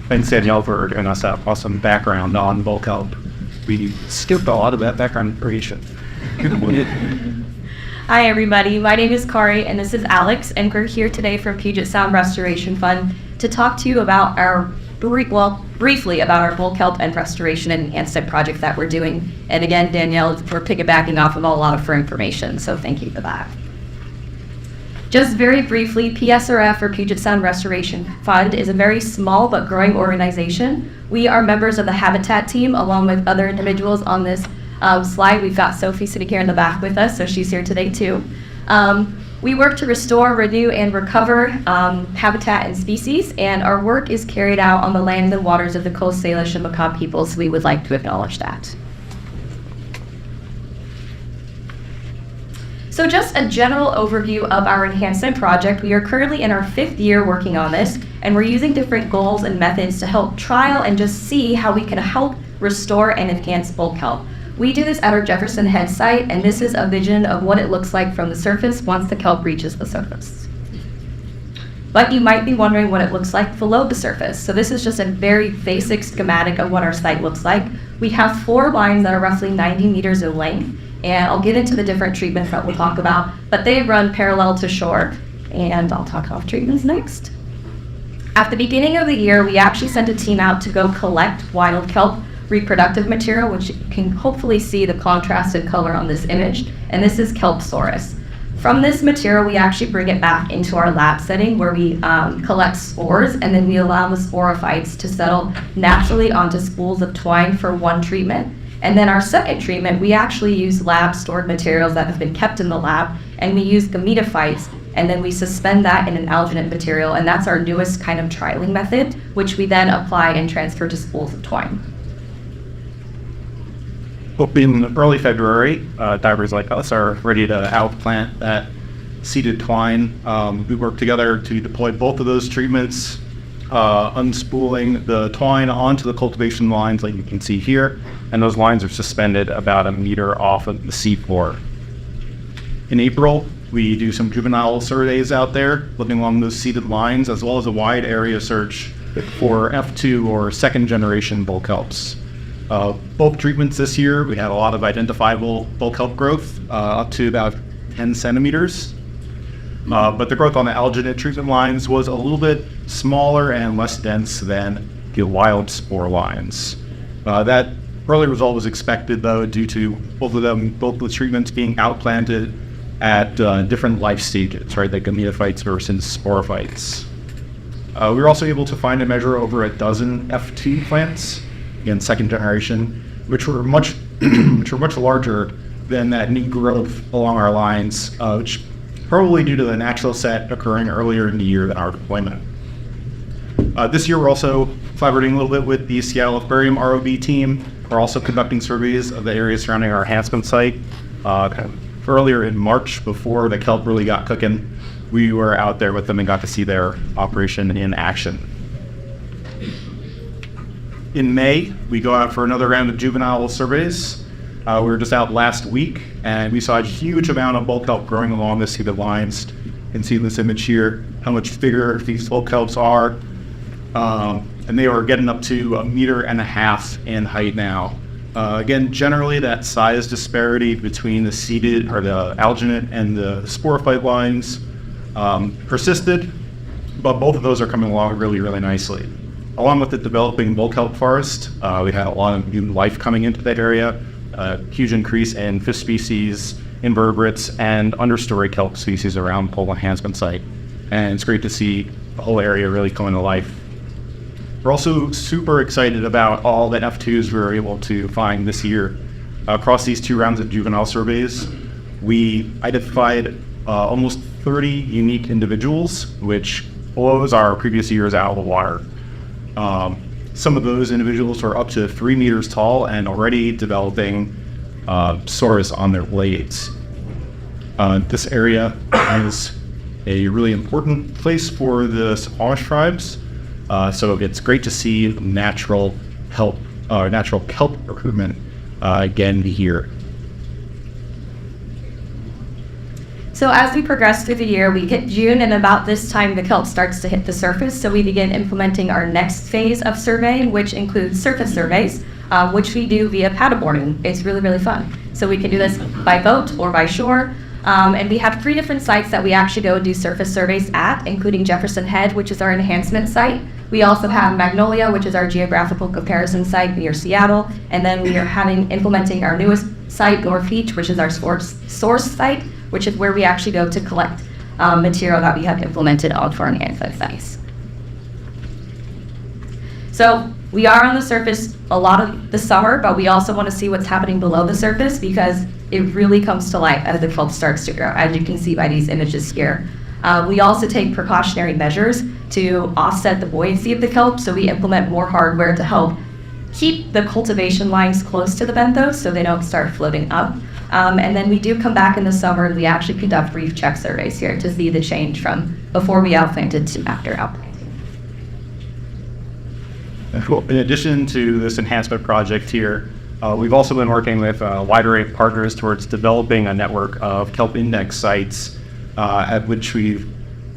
Thanks, Danielle, for giving us that awesome background on bull kelp. We skipped a lot of that background information. Hi, everybody. My name is Kari, and this is Alex, and we're here today from Puget Sound Restoration Fund to talk to you about briefly about our bull kelp and restoration and enhancement project that we're doing. And again, Danielle, we're piggybacking off of a lot of her information, so thank you for that. Just very briefly, PSRF, or Puget Sound Restoration Fund, is a very small but growing organization. We are members of the Habitat team, along with other individuals on this slide. We've got Sophie sitting here in the back with us, so she's here today too. We work to restore, renew, and recover habitat and species, and our work is carried out on the lands and waters of the Coast Salish and Makah peoples, so we would like to acknowledge that. So just a general overview of our enhancement project. We are currently in our 5th year working on this, and we're using different goals and methods to help trial and just see how we can help restore and enhance bull kelp. We do this at our Jefferson Head site, and this is a vision of what it looks like from the surface once the kelp reaches the surface. But you might be wondering what it looks like below the surface. So this is just a very basic schematic of what our site looks like. We have 4 lines that are roughly 90 meters in length, and I'll get into the different treatments that we'll talk about, but they run parallel to shore, and I'll talk off treatments next. At the beginning of the year, we actually sent a team out to go collect wild kelp reproductive material, which you can hopefully see the contrasted color on this image, and this is Kelpsaurus. From this material, we actually bring it back into our lab setting where we collect spores, and then we allow the sporophytes to settle naturally onto spools of twine for one treatment. And then our second treatment, we actually use lab stored materials that have been kept in the lab, and we use gametophytes, and then we suspend that in an alginate material, and that's our newest kind of trialing method, which we then apply and transfer to spools of twine. In early February, divers like us are ready to outplant that seeded twine. We worked together to deploy both of those treatments, unspooling the twine onto the cultivation lines like you can see here, and those lines are suspended about 1 meter off of the seafloor. In April, we do some juvenile surveys out there, looking along those seeded lines, as well as a wide area search for F2 or second generation bull kelps. Both treatments this year, we had a lot of identifiable bull kelp growth, up to about 10 centimeters. But the growth on the alginate treatment lines was a little bit smaller and less dense than the wild spore lines. That early result was expected, though, due to both the treatments being outplanted at different life stages, right, like gametophytes versus sporophytes. We were also able to find and measure over a dozen F2 plants, again, second generation, which were much larger than that new growth along our lines, which probably due to the natural set occurring earlier in the year than our deployment. This year, we're also collaborating a little bit with the Seattle Aquarium ROV team. We're also conducting surveys of the areas surrounding our enhancement site. Earlier in March, before the kelp really got cooking, we were out there with them and got to see their operation in action. In May, we go out for another round of juvenile surveys. We were just out last week, and we saw a huge amount of bull kelp growing along the seeded lines. You can see in this image here how much bigger these bull kelps are. And they were getting up to 1.5 meters in height now. Again, generally that size disparity between the seeded or the alginate and the sporophyte lines persisted, but both of those are coming along really, really nicely. Along with the developing bull kelp forest, we had a lot of new life coming into that area, a huge increase in fish species, invertebrates, and understory kelp species around the whole enhancement site. And it's great to see the whole area really coming to life. We're also super excited about all the F2s we were able to find this year. Across these 2 rounds of juvenile surveys, we identified almost 30 unique individuals, which blows our previous years out of the water. Some of those individuals were up to 3 meters tall and already developing sorus on their blades. This area is a really important place for the Squamish tribes, so it's great to see natural kelp recruitment again here. So as we progress through the year, we hit June, and about this time the kelp starts to hit the surface. So we begin implementing our next phase of surveying, which includes surface surveys, which we do via paddleboarding. It's really, really fun. So we can do this by boat or by shore. And we have 3 different sites that we actually go and do surface surveys at, including Jefferson Head, which is our enhancement site. We also have Magnolia, which is our geographical comparison site near Seattle. And then we are implementing our newest site, North Beach, which is our source site, which is where we actually go to collect material that we have implemented onto our enhancement sites. So we are on the surface a lot of the summer, but we also want to see what's happening below the surface because it really comes to life as the kelp starts to grow, as you can see by these images here. We also take precautionary measures to offset the buoyancy of the kelp, so we implement more hardware to help keep the cultivation lines close to the benthos so they don't start floating up. And then we do come back in the summer and we actually conduct brief check surveys here to see the change from before we outplanted to after outplanting. Cool. In addition to this enhancement project here, we've also been working with a wide array of partners towards developing a network of kelp index sites at which we've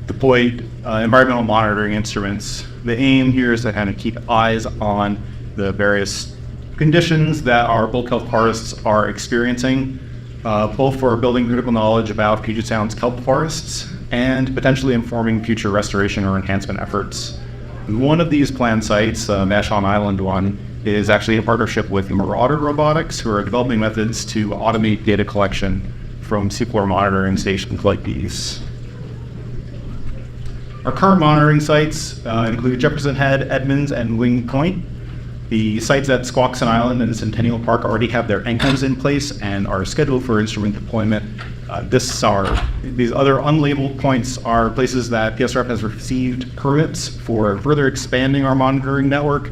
deployed environmental monitoring instruments. The aim here is to kind of keep eyes on the various conditions that our bull kelp forests are experiencing, both for building critical knowledge about Puget Sound's kelp forests and potentially informing future restoration or enhancement efforts. One of these planned sites, Vashon Island one, is actually a partnership with Marauder Robotics, who are developing methods to automate data collection from seafloor monitoring stations like these. Our current monitoring sites include Jefferson Head, Edmonds, and Wing Point. The sites at Squaxin Island and Centennial Park already have their anchors in place and are scheduled for instrument deployment this summer. These other unlabeled points are places that PSRF has received permits for further expanding our monitoring network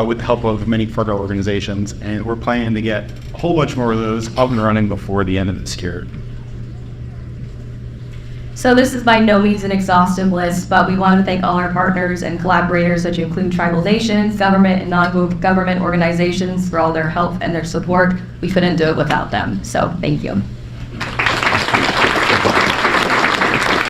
with the help of many partner organizations, and we're planning to get a whole bunch more of those up and running before the end of this year. So this is by no means an exhaustive list, but we want to thank all our partners and collaborators, which include tribal nations, government, and non-government organizations for all their help and their support. We couldn't do it without them, so thank you.